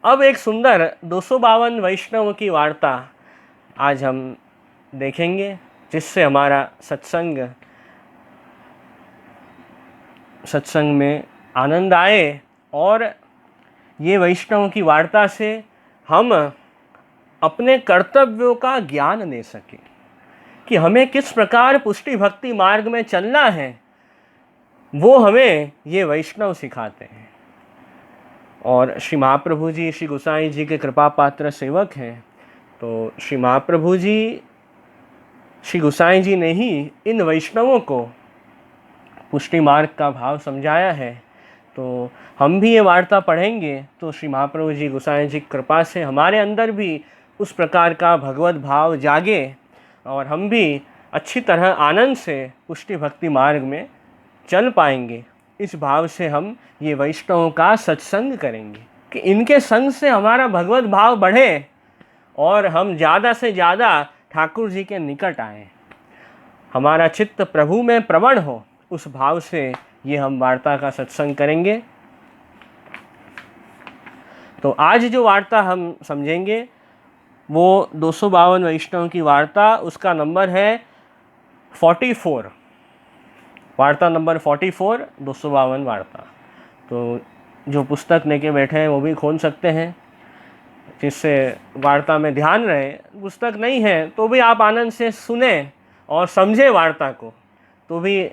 अब एक सुंदर 252 वैष्णव की वार्ता आज हम देखेंगे, जिससे हमारा सत्संग में आनंद आए और ये वैष्णव की वार्ता से हम अपने कर्तव्यों का ज्ञान ले सकें कि हमें किस प्रकार पुष्टि भक्ति मार्ग में चलना है। वो हमें ये वैष्णव सिखाते हैं और श्री महाप्रभु जी श्री गोसाई जी के कृपा पात्र सेवक हैं। तो श्री महाप्रभु जी श्री गोसाई जी ने ही इन वैष्णवों को पुष्टि मार्ग का भाव समझाया है। तो हम भी ये वार्ता पढ़ेंगे तो श्री महाप्रभु जी गोसाई जी की कृपा से हमारे अंदर भी उस प्रकार का भगवत भाव जागे और हम भी अच्छी तरह आनंद से पुष्टि भक्ति मार्ग में चल पाएंगे। इस भाव से हम ये वैष्णवों का सत्संग करेंगे कि इनके संग से हमारा भगवत भाव बढ़े और हम ज़्यादा से ज़्यादा ठाकुर जी के निकट आएँ, हमारा चित्त प्रभु में प्रवण हो। उस भाव से ये हम वार्ता का सत्संग करेंगे। तो आज जो वार्ता हम समझेंगे वो 252 वैष्णव की वार्ता, उसका नंबर है 44, वार्ता नंबर 44, 252 वार्ता। तो जो पुस्तक लेके बैठे हैं वो भी खोल सकते हैं, जिससे वार्ता में ध्यान रहे। पुस्तक नहीं है तो भी आप आनंद से सुने और समझे वार्ता को, तो भी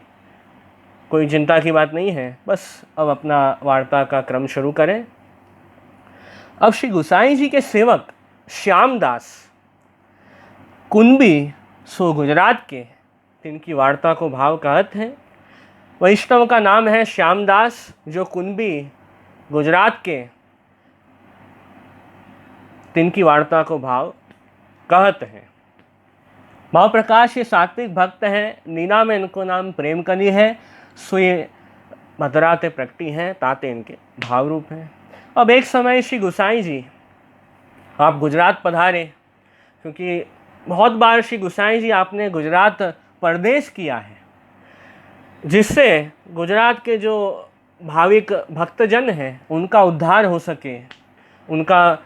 कोई चिंता की बात नहीं है। बस अब अपना वार्ता का क्रम शुरू करें। अब श्री गोसाई जी के सेवक श्यामदास कुंभी सो गुजरात के, इनकी वार्ता को भाव कहते हैं। वैष्णव का नाम है श्यामदास, जो कुंभी गुजरात के, तिनकी वार्ता को भाव कहते हैं। भाव प्रकाश ये सात्विक भक्त हैं, नीना में इनको नाम प्रेम कली है, सो ये मधुराते प्रकटी हैं, ताते इनके भाव रूप हैं। अब एक समय श्री गोसाई जी आप गुजरात पधारे, क्योंकि बहुत बार श्री गोसाई जी आपने गुजरात प्रदेश किया है, जिससे गुजरात के जो भाविक भक्तजन हैं उनका उद्धार हो सके, उनका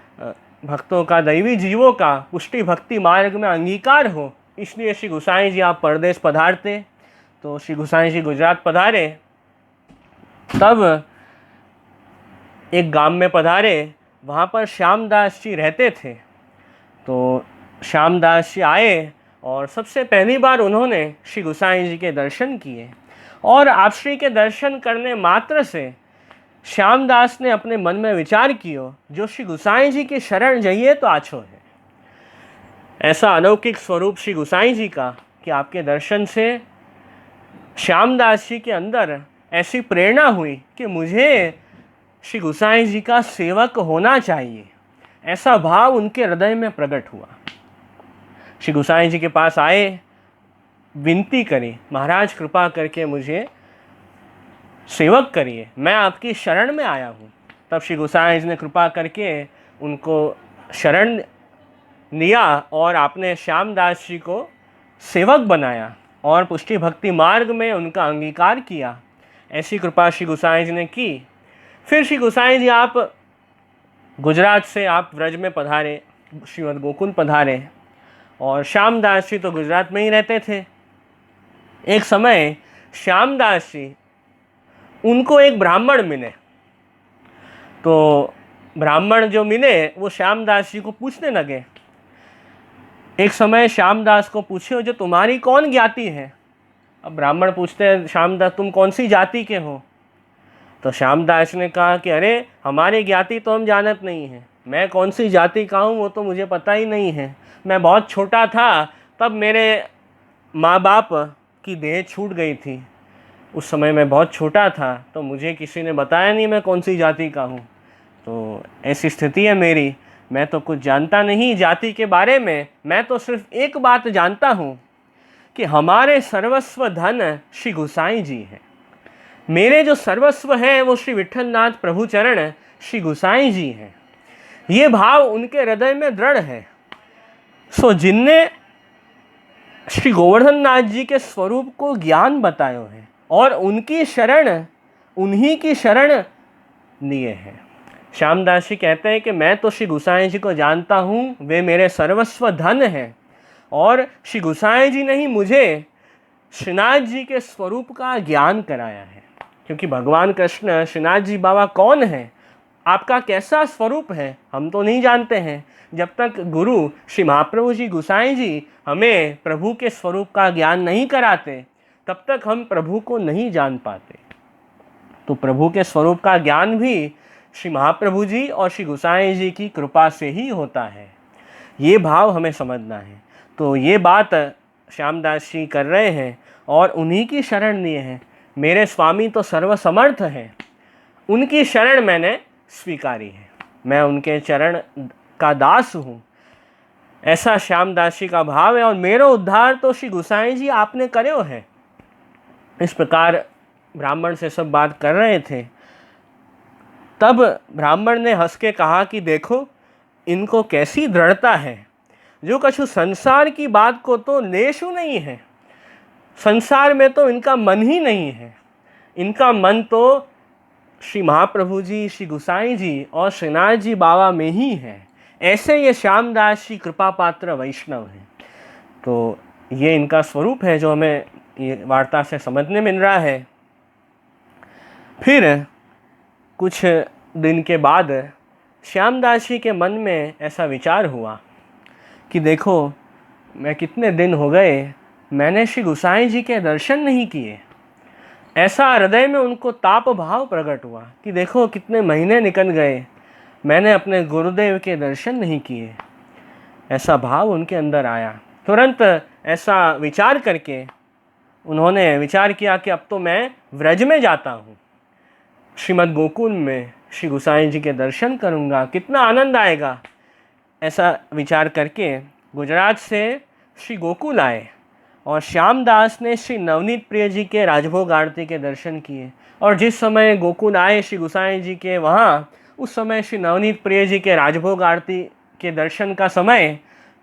भक्तों का दैवी जीवों का पुष्टि भक्ति मार्ग में अंगीकार हो। इसलिए श्री गोसाई जी आप परदेश पधारते। तो श्री गोसाई जी गुजरात पधारे, तब एक गांव में पधारे, वहाँ पर श्यामदास जी रहते थे। तो श्यामदास जी आए और सबसे पहली बार उन्होंने श्री गोसाई जी के दर्शन किए और आप श्री के दर्शन करने मात्र से श्यामदास ने अपने मन में विचार किया, जो श्री गोसाई जी की शरण जाइए तो आछो है। ऐसा अलौकिक स्वरूप श्री गोसाई जी का कि आपके दर्शन से श्यामदास जी के अंदर ऐसी प्रेरणा हुई कि मुझे श्री गोसाई जी का सेवक होना चाहिए। ऐसा भाव उनके हृदय में प्रकट हुआ। श्री गोसाई जी के पास आए, विनती करी, महाराज कृपा करके मुझे सेवक करिए, मैं आपकी शरण में आया हूँ। तब श्री गोसाई जी ने कृपा करके उनको शरण लिया और आपने श्यामदास जी को सेवक बनाया और पुष्टि भक्ति मार्ग में उनका अंगीकार किया। ऐसी कृपा श्री गोसाई जी ने की। फिर श्री गोसाई जी आप गुजरात से आप व्रज में पधारे, श्रीमद् गोकुल पधारे, और श्यामदास जी तो गुजरात में ही रहते थे। एक समय श्यामदास जी उनको एक ब्राह्मण मिले। तो ब्राह्मण जो मिले वो श्यामदास जी को पूछने लगे। एक समय श्यामदास को पूछे, जो तुम्हारी कौन ज्ञाति है? अब ब्राह्मण पूछते हैं, श्यामदास तुम कौन सी जाति के हो? तो श्यामदास ने कहा कि अरे हमारी ज्ञाति तो हम जानत नहीं हैं, मैं कौन सी जाति का हूँ वो तो मुझे पता ही नहीं है। मैं बहुत छोटा था तब मेरे माँ बाप की देह छूट गई थी। उस समय मैं बहुत छोटा था तो मुझे किसी ने बताया नहीं मैं कौन सी जाति का हूँ। तो ऐसी स्थिति है मेरी, मैं तो कुछ जानता नहीं जाति के बारे में। मैं तो सिर्फ एक बात जानता हूँ कि हमारे सर्वस्व धन श्री गोसाई जी हैं। मेरे जो सर्वस्व हैं वो श्री विट्ठलनाथ प्रभु चरण श्री गोसाई जी हैं। ये भाव उनके हृदय में दृढ़ है। सो जिनने श्री गोवर्धन नाथ जी के स्वरूप को ज्ञान बतायो है और उन्हीं की शरण लिए हैं। श्यामदास जी कहते हैं कि मैं तो श्री गोसाई जी को जानता हूँ, वे मेरे सर्वस्व धन हैं, और श्री गोसाई जी ने ही मुझे श्रीनाथ जी के स्वरूप का ज्ञान कराया है। क्योंकि भगवान कृष्ण श्रीनाथ जी बाबा कौन है, आपका कैसा स्वरूप है, हम तो नहीं जानते हैं। जब तक गुरु श्री महाप्रभु जी गोसाई जी हमें प्रभु के स्वरूप का ज्ञान नहीं कराते, तब तक हम प्रभु को नहीं जान पाते। तो प्रभु के स्वरूप का ज्ञान भी श्री महाप्रभु जी और श्री गोसाई जी की कृपा से ही होता है। ये भाव हमें समझना है। तो ये बात श्यामदास जी कर रहे हैं और उन्हीं की शरण लिए हैं। मेरे स्वामी तो सर्वसमर्थ हैं, उनकी शरण मैंने स्वीकारी है, मैं उनके चरण का दास हूँ, ऐसा श्यामदास जी का भाव है। और मेरा उद्धार तो श्री गोसाई जी आपने करो है। इस प्रकार ब्राह्मण से सब बात कर रहे थे। तब ब्राह्मण ने हंस के कहा कि देखो इनको कैसी दृढ़ता है, जो कछु संसार की बात को तो लेशु नहीं है, संसार में तो इनका मन ही नहीं है, इनका मन तो श्री महाप्रभु जी, श्री गोसाई जी और श्रीनाथ जी बाबा में ही है। ऐसे ये श्यामदास जी कृपा पात्र वैष्णव हैं। तो ये इनका स्वरूप है जो हमें ये वार्ता से समझने मिल रहा है। फिर कुछ दिन के बाद श्यामदास जी के मन में ऐसा विचार हुआ कि देखो मैं कितने दिन हो गए मैंने श्री गोसाई जी के दर्शन नहीं किए। ऐसा हृदय में उनको ताप भाव प्रकट हुआ कि देखो कितने महीने निकल गए, मैंने अपने गुरुदेव के दर्शन नहीं किए। ऐसा भाव उनके अंदर आया। तुरंत ऐसा विचार करके उन्होंने विचार किया कि अब तो मैं व्रज में जाता हूँ, श्रीमद् गोकुल में श्री गोसाई जी के दर्शन करूँगा, कितना आनंद आएगा। ऐसा विचार करके गुजरात से श्री गोकुल आए और श्यामदास ने श्री नवनीत प्रिय जी के राजभोग आरती के दर्शन किए। और जिस समय गोकुल आए श्री गोसाई जी के वहाँ, उस समय श्री नवनीत प्रिय जी के राजभोग आरती के दर्शन का समय,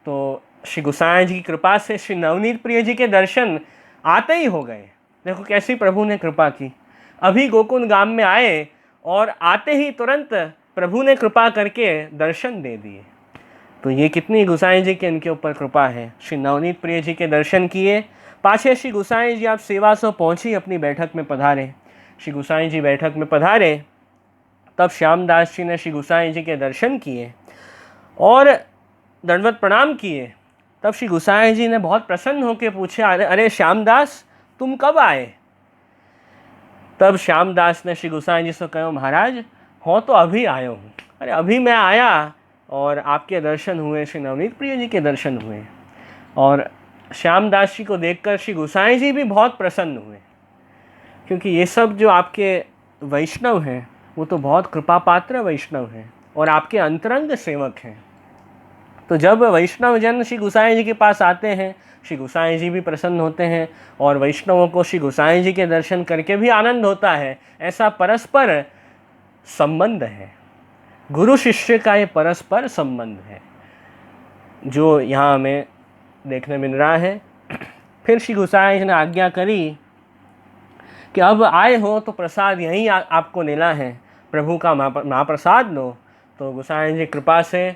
तो श्री गोसाई जी की कृपा से श्री नवनीत प्रिय जी के दर्शन आते ही हो गए। देखो कैसी प्रभु ने कृपा की। अभी गोकुल गांव में आए और आते ही तुरंत प्रभु ने कृपा करके दर्शन दे दिए। तो ये कितनी गोसाई जी के इनके ऊपर कृपा है। श्री नवनीत प्रिय जी के दर्शन किए, पाछे श्री गोसाई जी आप सेवा से पहुँची, अपनी बैठक में पधारे। श्री गोसाई जी बैठक में पधारे, तब श्यामदास जी ने श्री गोसाई जी के दर्शन किए और दंडवत प्रणाम किए। तब श्री गोसाई जी ने बहुत प्रसन्न होकर पूछा, अरे श्यामदास तुम कब आए? तब श्यामदास ने श्री गोसाई जी से कहा, महाराज हो तो अभी आयो हूँ। अरे अभी मैं आया और आपके दर्शन हुए, श्री नवनीत प्रिय जी के दर्शन हुए। और श्यामदास जी को देखकर श्री गोसाई जी भी बहुत प्रसन्न हुए, क्योंकि ये सब जो आपके वैष्णव हैं वो तो बहुत कृपा पात्र वैष्णव हैं और आपके अंतरंग सेवक हैं। तो जब वैष्णव जन श्री गोसाई जी के पास आते हैं, श्री गोसाई जी भी प्रसन्न होते हैं और वैष्णवों को श्री गोसाई जी के दर्शन करके भी आनंद होता है। ऐसा परस्पर संबंध है, गुरु शिष्य का ये परस्पर संबंध है जो यहाँ हमें देखने मिल रहा है। फिर श्री गोसाई जी ने आज्ञा करी कि अब आए हो तो प्रसाद यहीं आपको लेना है, प्रभु का महाप्रसाद लो। तो गोसाई जी कृपा से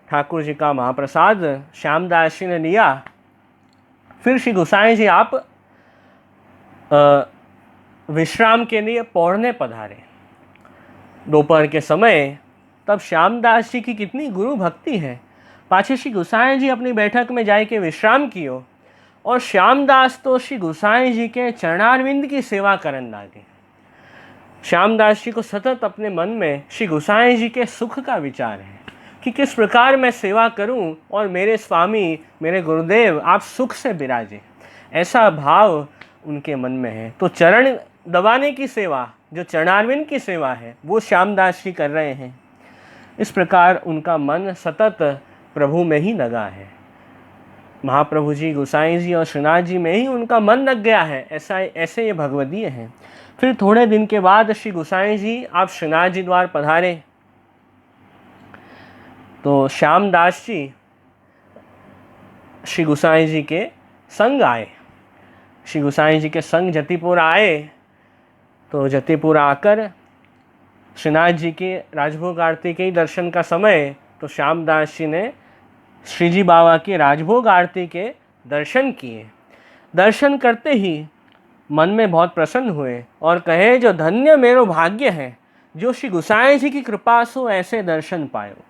ठाकुर जी का महाप्रसाद श्यामदास जी ने लिया। फिर श्री गोसाई जी आप विश्राम के लिए पौढ़ने पधारे दोपहर के समय। तब श्यामदास जी की कितनी गुरु भक्ति है। पाछे श्री गोसाई जी अपनी बैठक में जाके विश्राम कियो और श्यामदास तो श्री गोसाई जी के चरणारविंद की सेवा करने लगे। श्यामदास जी को सतत अपने मन में श्री गोसाई जी के सुख का विचार है कि किस प्रकार मैं सेवा करूं और मेरे स्वामी, मेरे गुरुदेव आप सुख से विराजे, ऐसा भाव उनके मन में है। तो चरण दबाने की सेवा, जो चरणारविंद की सेवा है, वो श्यामदास जी कर रहे हैं। इस प्रकार उनका मन सतत प्रभु में ही लगा है। महाप्रभु जी, गोसाई जी और श्रीनाथ जी में ही उनका मन लग गया है। ऐसे ये भगवदीय हैं। फिर थोड़े दिन के बाद श्री गोसाई जी आप श्रीनाथ जी द्वार पधारे। तो श्यामदास जी श्री गोसाई जी के संग आए। श्री गोसाई जी के संग जतिपुर आए। तो जतिपुर आकर श्रीनाथ जी के राजभोग आरती के ही दर्शन का समय, तो श्यामदास जी ने श्रीजी बाबा की राजभोग आरती के दर्शन किए। दर्शन करते ही मन में बहुत प्रसन्न हुए और कहे, जो धन्य मेरो भाग्य है, जो श्री गोसाई जी की कृपा सो ऐसे दर्शन पायो।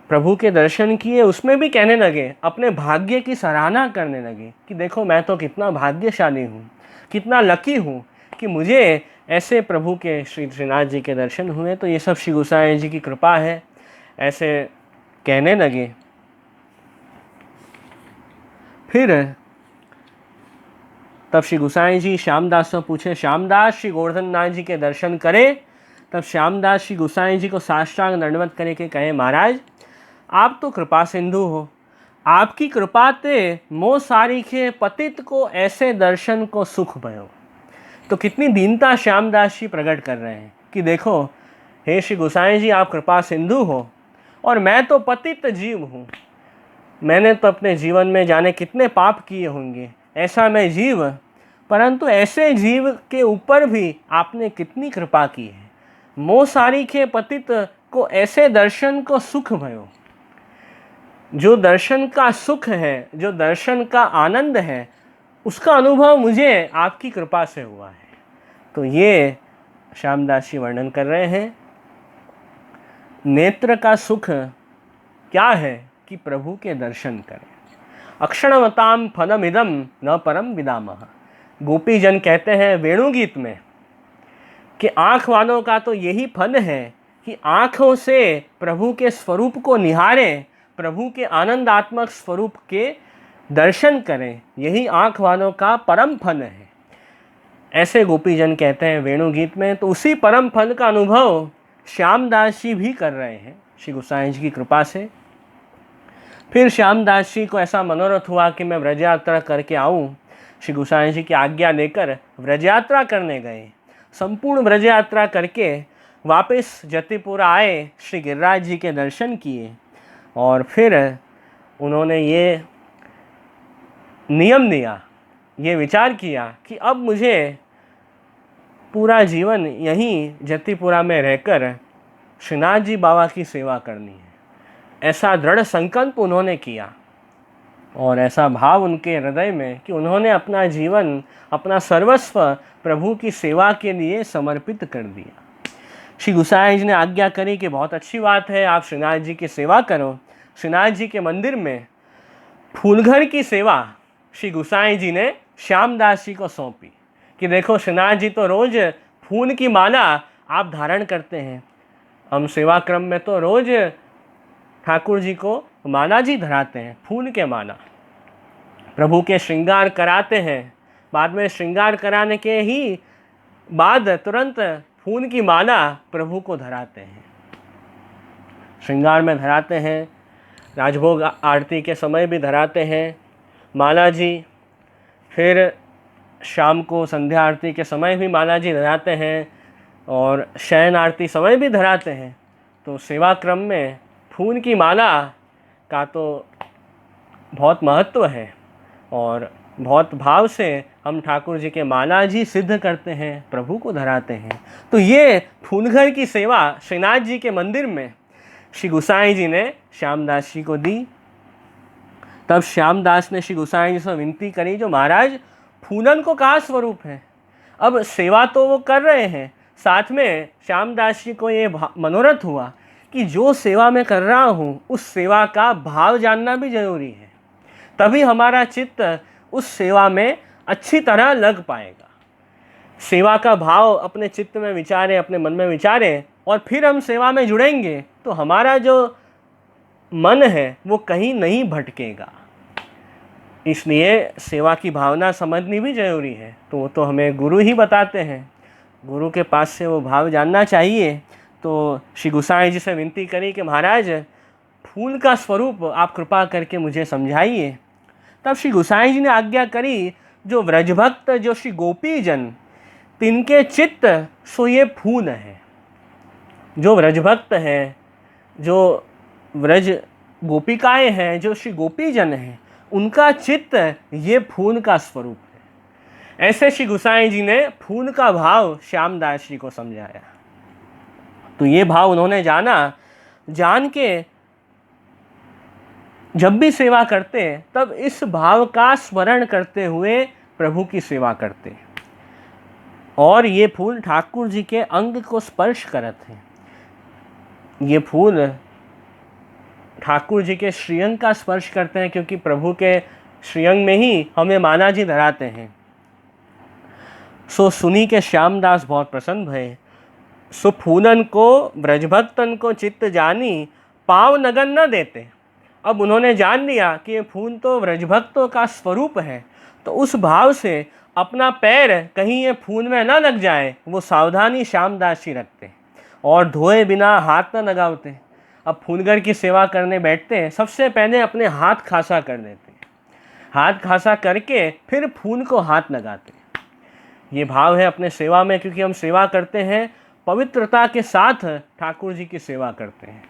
प्रभु के दर्शन किए, उसमें भी कहने लगे, अपने भाग्य की सराहना करने लगे कि देखो मैं तो कितना भाग्यशाली हूँ, कितना लकी हूँ कि मुझे ऐसे प्रभु के श्री श्रीनाथ जी के दर्शन हुए, तो ये सब श्री गोसाई जी की कृपा है, ऐसे कहने लगे। फिर तब श्री गोसाई जी श्यामदास से पूछे, श्यामदास श्री गोवर्धन नाथ जी के दर्शन करे। तब श्यामदास श्री गोसाई जी को साष्टांग दंडवत करे के कहे, महाराज आप तो कृपा सिंधु हो, आपकी कृपा ते मोह सारीखे पतित को ऐसे दर्शन को सुख भयो। तो कितनी दीनता श्यामदास जी प्रकट कर रहे हैं कि देखो हे श्री गोसाई जी, आप कृपा सिंधु हो और मैं तो पतित जीव हूँ, मैंने तो अपने जीवन में जाने कितने पाप किए होंगे, ऐसा मैं जीव, परंतु ऐसे जीव के ऊपर भी आपने कितनी कृपा की है। मोह सारीखे पतित को ऐसे दर्शन को सुख भयो। जो दर्शन का सुख है, जो दर्शन का आनंद है, उसका अनुभव मुझे आपकी कृपा से हुआ है। तो ये श्यामदास जी वर्णन कर रहे हैं। नेत्र का सुख क्या है कि प्रभु के दर्शन करें। अक्षणवताम फलमिदम न परम विदामः। गोपी जन कहते हैं वेणुगीत में कि आँख वालों का तो यही फल है कि आँखों से प्रभु के स्वरूप को निहारें, प्रभु के आनंदात्मक स्वरूप के दर्शन करें, यही आँख वालों का परम फल है, ऐसे गोपी जन कहते हैं वेणुगीत में। तो उसी परम फल का अनुभव श्यामदास जी भी कर रहे हैं श्री गोसाई जी की कृपा से। फिर श्यामदास जी को ऐसा मनोरथ हुआ कि मैं व्रज यात्रा करके आऊँ। श्री गोसाई जी की आज्ञा लेकर व्रज यात्रा करने गए। संपूर्ण व्रज यात्रा करके वापस जतिपुरा आए, श्री गिरिराज जी के दर्शन किए और फिर उन्होंने ये नियम लिया, ये विचार किया कि अब मुझे पूरा जीवन यहीं जतिपुरा में रहकर श्रीनाथ जी बाबा की सेवा करनी है। ऐसा दृढ़ संकल्प उन्होंने किया और ऐसा भाव उनके हृदय में कि उन्होंने अपना जीवन, अपना सर्वस्व प्रभु की सेवा के लिए समर्पित कर दिया। श्री गोसाई जी ने आज्ञा करी कि बहुत अच्छी बात है, आप श्रीनाथ जी की सेवा करो। श्रीनाथ जी के मंदिर में फूलघर की सेवा श्री गोसाई जी ने श्यामदास जी को सौंपी कि देखो श्रीनाथ जी तो रोज़ फूल की माला आप धारण करते हैं, हम सेवा क्रम में तो रोज़ ठाकुर जी को माला जी धराते हैं, फूल के माला प्रभु के श्रृंगार कराते हैं, बाद में श्रृंगार कराने के ही बाद तुरंत फूल की माला प्रभु को धराते हैं, श्रृंगार में धराते हैं, राजभोग आरती के समय भी धराते हैं माला जी, फिर शाम को संध्या आरती के समय भी माला जी धराते हैं और शयन आरती समय भी धराते हैं। तो सेवा क्रम में फूल की माला का तो बहुत महत्व है और बहुत भाव से हम ठाकुर जी के माला जी सिद्ध करते हैं, प्रभु को धराते हैं। तो ये फूलघर की सेवा श्रीनाथ जी के मंदिर में श्री गोसाई जी ने श्यामदास जी को दी। तब श्यामदास ने श्री गोसाई जी से विनती करी, जो महाराज फूलन को कहाँ स्वरूप है, अब सेवा तो वो कर रहे हैं, साथ में श्यामदास जी को ये मनोरथ हुआ कि जो सेवा मैं कर रहा हूँ उस सेवा का भाव जानना भी जरूरी है, तभी हमारा चित्त उस सेवा में अच्छी तरह लग पाएगा। सेवा का भाव अपने चित्त में विचारें, अपने मन में विचारें और फिर हम सेवा में जुड़ेंगे तो हमारा जो मन है वो कहीं नहीं भटकेगा। इसलिए सेवा की भावना समझनी भी जरूरी है। तो वो तो हमें गुरु ही बताते हैं, गुरु के पास से वो भाव जानना चाहिए। तो श्री गोसाई जी से विनती करी कि महाराज फूल का स्वरूप आप कृपा करके मुझे समझाइए। तब श्री गोसाई जी ने आज्ञा करी, जो व्रजभक्त, जो श्री गोपी जन, तिनके चित्त सो ये फूल है। जो व्रजभक्त हैं, जो व्रज गोपिकाएं हैं, जो श्री गोपी जन हैं, उनका चित्त ये फूल का स्वरूप है। ऐसे श्री गोसाई जी ने फूल का भाव श्यामदास जी को समझाया। तो ये भाव उन्होंने जान के जब भी सेवा करते तब इस भाव का स्मरण करते हुए प्रभु की सेवा करते। और ये फूल ठाकुर जी के अंग को स्पर्श करते हैं। ये फूल ठाकुर जी के श्रीअंग का स्पर्श करते हैं, क्योंकि प्रभु के श्रीअंग में ही हमें माना जी धराते हैं। सो सुनी के श्यामदास बहुत प्रसन्न भये, सो फूलन को ब्रजभक्तन को चित्त जानी, पाव नगन न देते। अब उन्होंने जान लिया कि ये फूल तो ब्रजभक्तों का स्वरूप है, तो उस भाव से अपना पैर कहीं ये फूल में ना लग जाए, वो सावधानी श्यामदास जी रखते और धोए बिना हाथ न लगाते। अब फूलगर की सेवा करने बैठते हैं, सबसे पहले अपने हाथ खासा कर देते हैं, हाथ खासा करके फिर फूल को हाथ लगाते हैं। ये भाव है अपने सेवा में, क्योंकि हम सेवा करते हैं पवित्रता के साथ ठाकुर जी की सेवा करते हैं,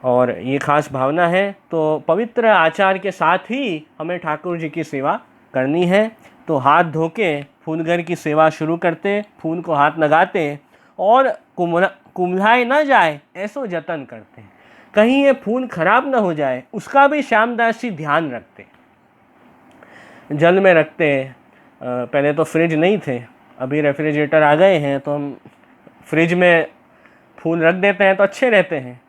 और ये खास भावना है। तो पवित्र आचार के साथ ही हमें ठाकुर जी की सेवा करनी है। तो हाथ धो के फूलगर की सेवा शुरू करते, फूल को हाथ लगाते और कुम्हलाए ना जाए ऐसो जतन करते हैं, कहीं ये फूल खराब ना हो जाए, उसका भी श्यामदास जी ध्यान रखते। जल में रखते, पहले तो फ्रिज नहीं थे, अभी रेफ्रिजरेटर आ गए हैं, तो हम फ्रिज में फूल रख देते हैं तो अच्छे रहते हैं।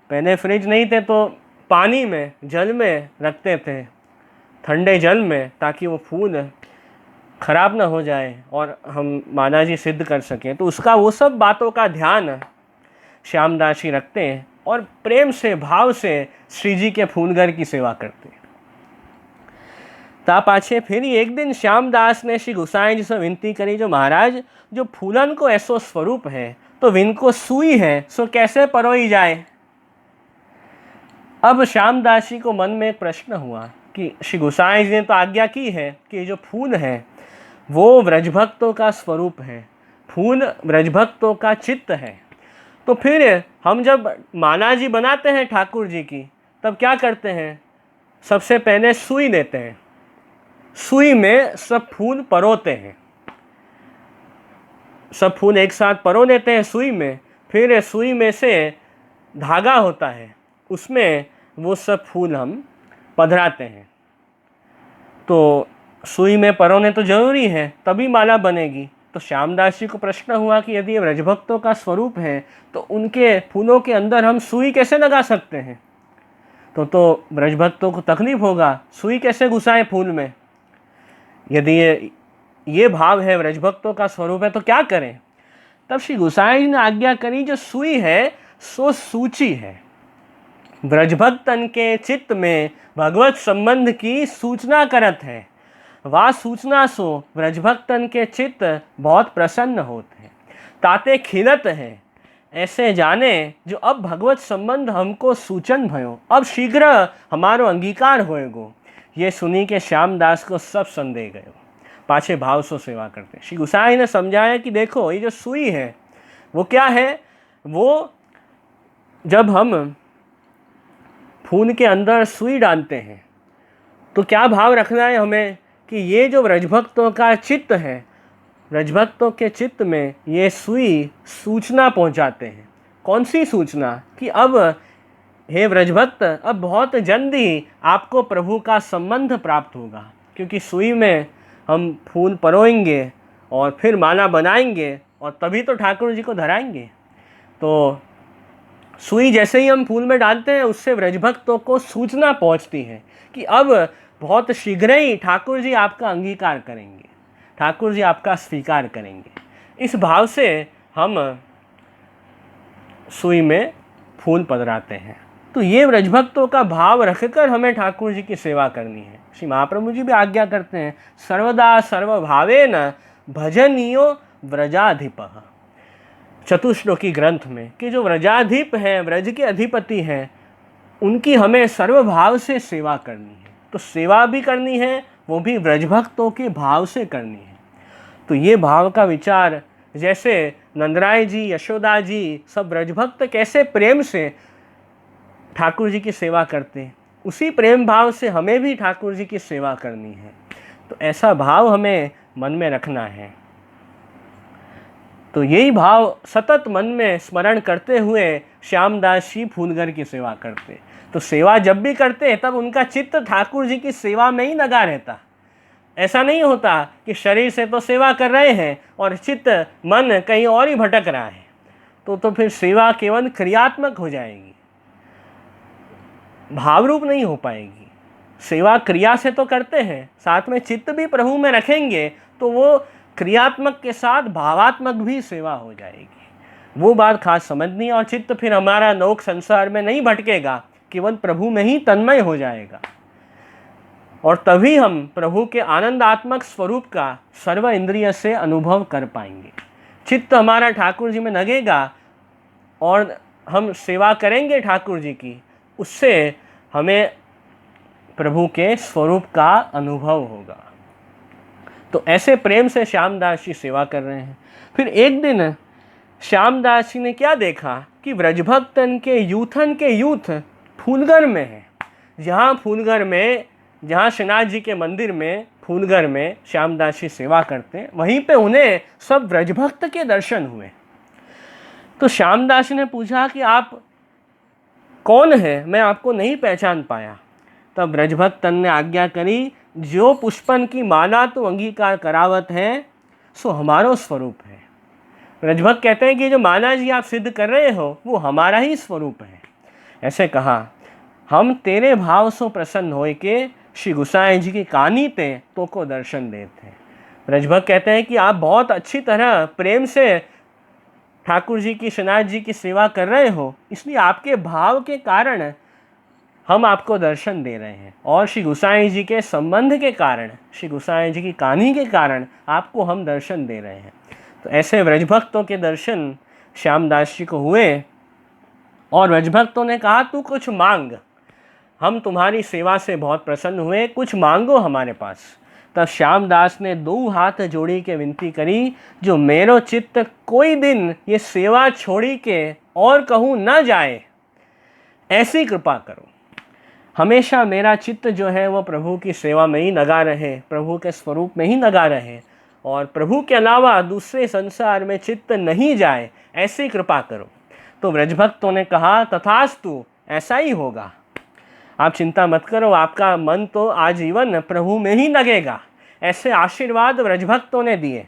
पहले फ्रिज नहीं थे तो पानी में, जल में रखते थे, ठंडे जल में, ताकि वो फूल खराब ना हो जाए और हम माना जी सिद्ध कर सकें। तो उसका वो सब बातों का ध्यान श्यामदास जी रखते हैं और प्रेम से भाव से श्री जी के फूलगर की सेवा करते हैं। ता पाछे फिर एक दिन श्यामदास ने श्री गोसाई जी से विनती करी, जो महाराज जो फूलन को ऐसो स्वरूप है, तो विनको सुई है, सो कैसे परोई जाए। अब श्यामदास जी को मन में एक प्रश्न हुआ कि श्री गोसाई जी ने तो आज्ञा की है कि जो फूल है वो ब्रजभक्तों का स्वरूप है, फूल ब्रजभक्तों का चित्त है, तो फिर हम जब माला जी बनाते हैं ठाकुर जी की, तब क्या करते हैं, सबसे पहले सुई लेते हैं, सुई में सब फूल परोते हैं, सब फूल एक साथ परो लेते हैं सुई में, फिर सुई में से धागा होता है, उसमें वो सब फूल हम पधराते हैं। तो सुई में परोने तो जरूरी है, तभी माला बनेगी। तो श्यामदास जी को प्रश्न हुआ कि यदि ये ब्रजभक्तों का स्वरूप है, तो उनके फूलों के अंदर हम सुई कैसे लगा सकते हैं, तो ब्रजभक्तों को तकलीफ होगा, सुई कैसे घुसाएं फूल में। यदि ये भाव है ब्रजभक्तों का स्वरूप है तो क्या करें। तब श्री गोसाई जी ने आज्ञा करी, जो सुई है सो सूची है, ब्रजभक्तन के चित्त में भगवत संबंध की सूचना करत है, वह सूचना सो ब्रजभक्तन के चित्त बहुत प्रसन्न होते हैं, ताते खिलत है, ऐसे जाने जो अब भगवत संबंध हमको सूचन भयो, अब शीघ्र हमारो अंगीकार होएगो। ये सुनी के श्यामदास को सब संदेह गयो, पाछे भाव सो सेवा करते। श्री गोसाई ने समझाया कि देखो, ये जो सुई है वो क्या है, वो जब हम फूल के अंदर सुई डालते हैं तो क्या भाव रखना है हमें कि ये जो ब्रजभक्तों का चित्त है, ब्रजभक्तों के चित्त में ये सुई सूचना पहुंचाते हैं। कौन सी सूचना, कि अब हे ब्रजभक्त, अब बहुत जल्दी आपको प्रभु का संबंध प्राप्त होगा, क्योंकि सुई में हम फूल परोएंगे और फिर माला बनाएंगे और तभी तो ठाकुर जी को धराएंगे। तो सुई जैसे ही हम फूल में डालते हैं, उससे ब्रजभक्तों को सूचना पहुंचती है कि अब बहुत शीघ्र ही ठाकुर जी आपका अंगीकार करेंगे, ठाकुर जी आपका स्वीकार करेंगे। इस भाव से हम सुई में फूल पधराते हैं। तो ये ब्रजभक्तों का भाव रखकर हमें ठाकुर जी की सेवा करनी है। श्री महाप्रभु जी भी आज्ञा करते हैं, सर्वदा सर्वभावेन भजनीयो व्रजाधिपः, चतुश्लोकी ग्रंथ में, कि जो व्रजाधिप हैं, व्रज के अधिपति हैं, उनकी हमें सर्वभाव से सेवा करनी है। तो सेवा भी करनी है, वो भी ब्रजभक्तों के भाव से करनी है। तो ये भाव का विचार, जैसे नंदराय जी, यशोदा जी, सब ब्रजभक्त कैसे प्रेम से ठाकुर जी की सेवा करते हैं, उसी प्रेम भाव से हमें भी ठाकुर जी की सेवा करनी है। तो ऐसा भाव हमें मन में रखना है। तो यही भाव सतत मन में स्मरण करते हुए श्यामदास जी फूलगर की सेवा करते। तो सेवा जब भी करते तब उनका चित्त ठाकुर जी की सेवा में ही लगा रहता। ऐसा नहीं होता कि शरीर से तो सेवा कर रहे हैं और चित्त मन कहीं और ही भटक रहा है, तो फिर सेवा केवल क्रियात्मक हो जाएगी, भावरूप नहीं हो पाएगी। सेवा क्रिया से तो करते हैं, साथ में चित्त भी प्रभु में रखेंगे तो वो क्रियात्मक के साथ भावात्मक भी सेवा हो जाएगी। वो बात खास समझनी, और चित्त फिर हमारा लोक संसार में नहीं भटकेगा, केवल प्रभु में ही तन्मय हो जाएगा। और तभी हम प्रभु के आनंदात्मक स्वरूप का सर्व इंद्रिय से अनुभव कर पाएंगे। चित्त हमारा ठाकुर जी में लगेगा और हम सेवा करेंगे ठाकुर जी की, उससे हमें प्रभु के स्वरूप का अनुभव होगा। तो ऐसे प्रेम से श्यामदास जी सेवा कर रहे हैं। फिर एक दिन श्यामदास जी ने क्या देखा कि व्रजभक्तन के यूथ फूलगर में है। जहाँ श्रीनाथ जी के मंदिर में फूलगर में श्यामदास जी सेवा करते हैं, वहीं पे उन्हें सब व्रजभक्त के दर्शन हुए। तो श्यामदास जी ने पूछा कि आप कौन है, मैं आपको नहीं पहचान पाया। तब व्रजभक्तन ने आज्ञा करी, जो पुष्पन की माला तो अंगीकार करावत है, सो हमारो स्वरूप है। व्रजभक्त कहते हैं कि जो माला जी आप सिद्ध कर रहे हो वो हमारा ही स्वरूप है। ऐसे कहा, हम तेरे भाव सो प्रसन्न होए के श्री गुसाई जी की कहानी ते तो को दर्शन देते हैं। व्रजभक्त कहते हैं कि आप बहुत अच्छी तरह प्रेम से ठाकुर जी की, श्रीनाथ जी की सेवा कर रहे हो, इसलिए आपके भाव के कारण हम आपको दर्शन दे रहे हैं, और श्री गुसाई जी के संबंध के कारण, श्री गुसाई जी की कहानी के कारण आपको हम दर्शन दे रहे हैं। तो ऐसे व्रजभक्तों के दर्शन श्यामदास जी को हुए, और व्रजभक्तों ने कहा, तू कुछ मांग, हम तुम्हारी सेवा से बहुत प्रसन्न हुए, कुछ मांगो हमारे पास। तब श्यामदास ने दो हाथ जोड़ी के विनती करी, जो मेरो चित्त कोई दिन ये सेवा छोड़ी के और कहूँ न जाए, ऐसी कृपा करो। हमेशा मेरा चित्त जो है वो प्रभु की सेवा में ही लगा रहे, प्रभु के स्वरूप में ही लगा रहे, और प्रभु के अलावा दूसरे संसार में चित्त नहीं जाए, ऐसी कृपा करो। तो व्रजभक्तों ने कहा, तथास्तु, ऐसा ही होगा, आप चिंता मत करो, आपका मन तो आजीवन प्रभु में ही लगेगा। ऐसे आशीर्वाद व्रजभक्तों ने दिए।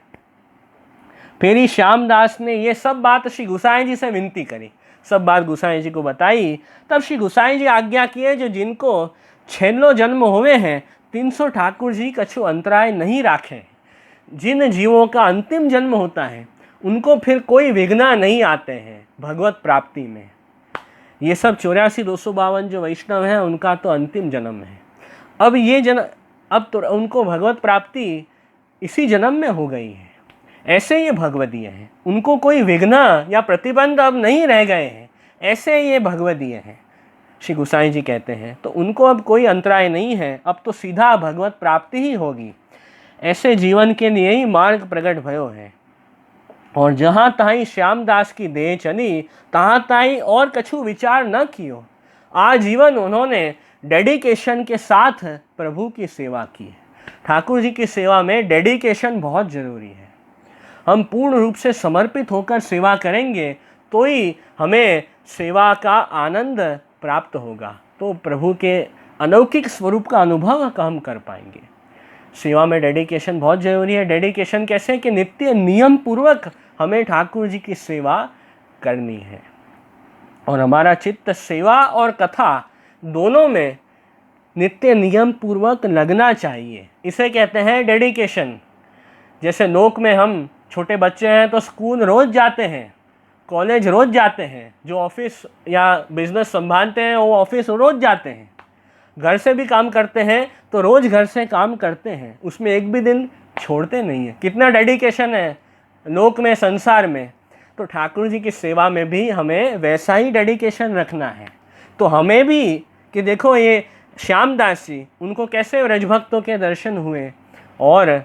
फिर ही श्यामदास ने ये सब बात श्री गुसाई जी से विनती करी, सब बात गुसाई जी को बताई। तब श्री गुसाई जी आज्ञा किए, जो जिनको 6 जन्म हुए हैं, 300 ठाकुर जी कछु अंतराय नहीं राखे। जिन जीवों का अंतिम जन्म होता है उनको फिर कोई विघ्न नहीं आते हैं भगवत प्राप्ति में। ये सब 84,252 जो वैष्णव हैं उनका तो अंतिम जन्म है। अब तो उनको भगवत प्राप्ति इसी जन्म में हो गई है। ऐसे ये भगवदीय हैं, उनको कोई विघ्न या प्रतिबंध अब नहीं रह गए हैं, ऐसे ये भगवदीय हैं, श्री गुसाई जी कहते हैं। तो उनको अब कोई अंतराय नहीं है, अब तो सीधा भगवत प्राप्ति ही होगी। ऐसे जीवन के लिए ही मार्ग प्रकट भयो है। और जहाँ ताई श्यामदास की देह चली, तहाँ ताई और कछु विचार न कियो। आजीवन उन्होंने डेडिकेशन के साथ प्रभु की सेवा की। ठाकुर जी की सेवा में डेडिकेशन बहुत ज़रूरी है। हम पूर्ण रूप से समर्पित होकर सेवा करेंगे तो ही हमें सेवा का आनंद प्राप्त होगा, तो प्रभु के अलौकिक स्वरूप का अनुभव हम कर पाएंगे। सेवा में डेडिकेशन बहुत ज़रूरी है। डेडिकेशन कैसे कि नित्य नियम पूर्वक हमें ठाकुर जी की सेवा करनी है, और हमारा चित्त सेवा और कथा दोनों में नित्य नियम पूर्वक लगना चाहिए। इसे कहते हैं डेडिकेशन। जैसे लोक में हम छोटे बच्चे हैं तो स्कूल रोज़ जाते हैं, कॉलेज रोज़ जाते हैं, जो ऑफिस या बिजनेस संभालते हैं वो ऑफिस रोज़ जाते हैं, घर से भी काम करते हैं तो रोज़ घर से काम करते हैं, उसमें एक भी दिन छोड़ते नहीं है। कितना डेडिकेशन है लोक में, संसार में। तो ठाकुर जी की सेवा में भी हमें वैसा ही डेडिकेशन रखना है। तो हमें भी कि देखो ये श्यामदास जी, उनको कैसे व्रजभक्तों के दर्शन हुए और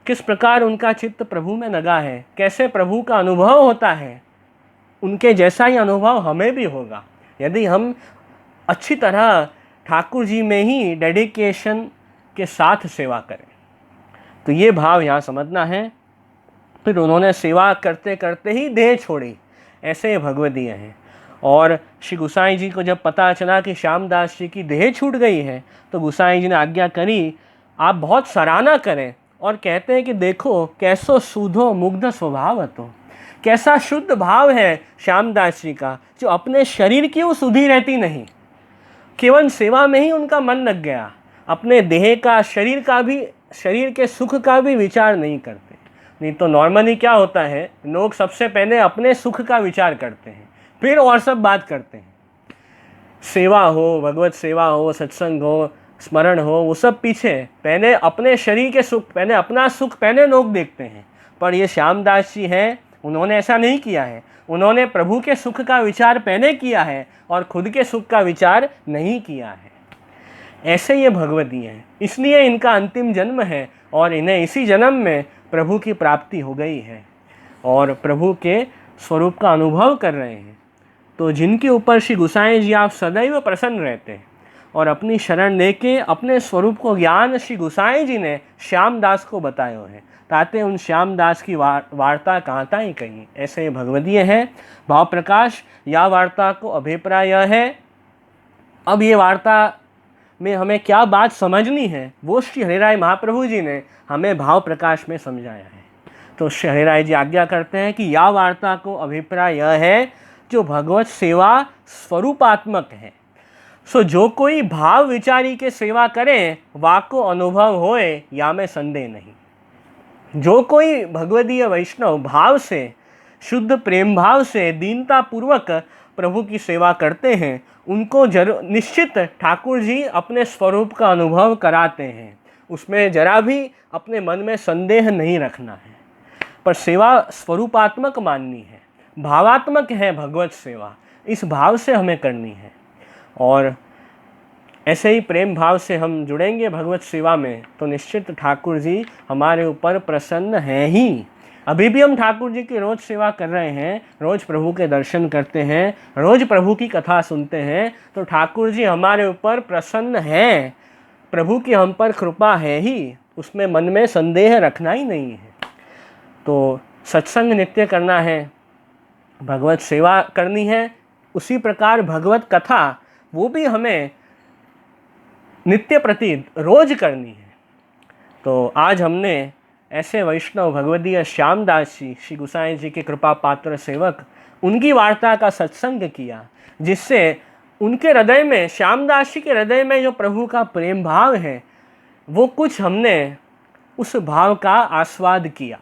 किस प्रकार उनका चित्त प्रभु में लगा है, कैसे प्रभु का अनुभव होता है, उनके जैसा ही अनुभव हमें भी होगा यदि हम अच्छी तरह ठाकुर जी में ही डेडिकेशन के साथ सेवा करें। तो ये भाव यहाँ समझना है। फिर उन्होंने सेवा करते करते ही देह छोड़ी। ऐसे ये भगवदीय हैं। और श्री गोसाई जी को जब पता चला कि श्यामदास जी की देह छूट गई है तो गोसाई जी ने आज्ञा करी आप बहुत सराहना करें और कहते हैं कि देखो कैसो सूधो मुग्ध स्वभाव तो, कैसा शुद्ध भाव है श्यामदास जी का, जो अपने शरीर की वो सुधी रहती नहीं, केवल सेवा में ही उनका मन लग गया, अपने देह का शरीर का भी, शरीर के सुख का भी विचार नहीं करते। नहीं तो नॉर्मली क्या होता है, लोग सबसे पहले अपने सुख का विचार करते हैं फिर और सब बात करते हैं। सेवा हो, भगवत सेवा हो, सत्संग हो, स्मरण हो, वो सब पीछे, पहले अपने शरीर के सुख, पहले अपना सुख पहले लोग देखते हैं। पर ये श्यामदास जी हैं, उन्होंने ऐसा नहीं किया है। उन्होंने प्रभु के सुख का विचार पहले किया है और खुद के सुख का विचार नहीं किया है। ऐसे ये भगवदीय हैं, इसलिए इनका अंतिम जन्म है और इन्हें इसी जन्म में प्रभु की प्राप्ति हो गई है और प्रभु के स्वरूप का अनुभव कर रहे हैं। तो जिनके ऊपर श्री गोसाई जी आप सदैव प्रसन्न रहते हैं और अपनी शरण लेके अपने स्वरूप को ज्ञान श्री गोसाई जी ने श्यामदास को बताए हैं, ताते उन श्यामदास की वार्ता कहता ही कहीं। ऐसे भगवदीय है। भाव प्रकाश या वार्ता को अभिप्राय यह है। अब ये वार्ता में हमें क्या बात समझनी है वो श्री हरिराय महाप्रभु जी ने हमें भाव प्रकाश में समझाया है। तो श्री हरिराय जी आज्ञा करते हैं कि या वार्ता को अभिप्राय यह है जो भगवत सेवा स्वरूपात्मक है। सो जो कोई भाव विचारी के सेवा करे वाको अनुभव होए या में संदेह नहीं। जो कोई भगवदीय वैष्णव भाव से, शुद्ध प्रेम भाव से दीनता पूर्वक प्रभु की सेवा करते हैं उनको जरूर निश्चित ठाकुर जी अपने स्वरूप का अनुभव कराते हैं। उसमें जरा भी अपने मन में संदेह नहीं रखना है। पर सेवा स्वरूपात्मक माननी है, भावात्मक है भगवत सेवा, इस भाव से हमें करनी है। और ऐसे ही प्रेम भाव से हम जुड़ेंगे भगवत सेवा में तो निश्चित ठाकुर जी हमारे ऊपर प्रसन्न हैं ही। अभी भी हम ठाकुर जी की रोज़ सेवा कर रहे हैं, रोज़ प्रभु के दर्शन करते हैं, रोज़ प्रभु की कथा सुनते हैं, तो ठाकुर जी हमारे ऊपर प्रसन्न हैं। प्रभु की हम पर कृपा है ही, उसमें मन में संदेह रखना ही नहीं है। तो सत्संग नित्य करना है, भगवत सेवा करनी है, उसी प्रकार भगवत कथा वो भी हमें नित्य प्रति रोज करनी है। तो आज हमने ऐसे वैष्णव भगवदीय श्यामदास जी, श्री गोसाई जी के कृपा पात्र सेवक, उनकी वार्ता का सत्संग किया, जिससे उनके हृदय में, श्यामदास जी के हृदय में जो प्रभु का प्रेम भाव है वो कुछ हमने उस भाव का आस्वाद किया।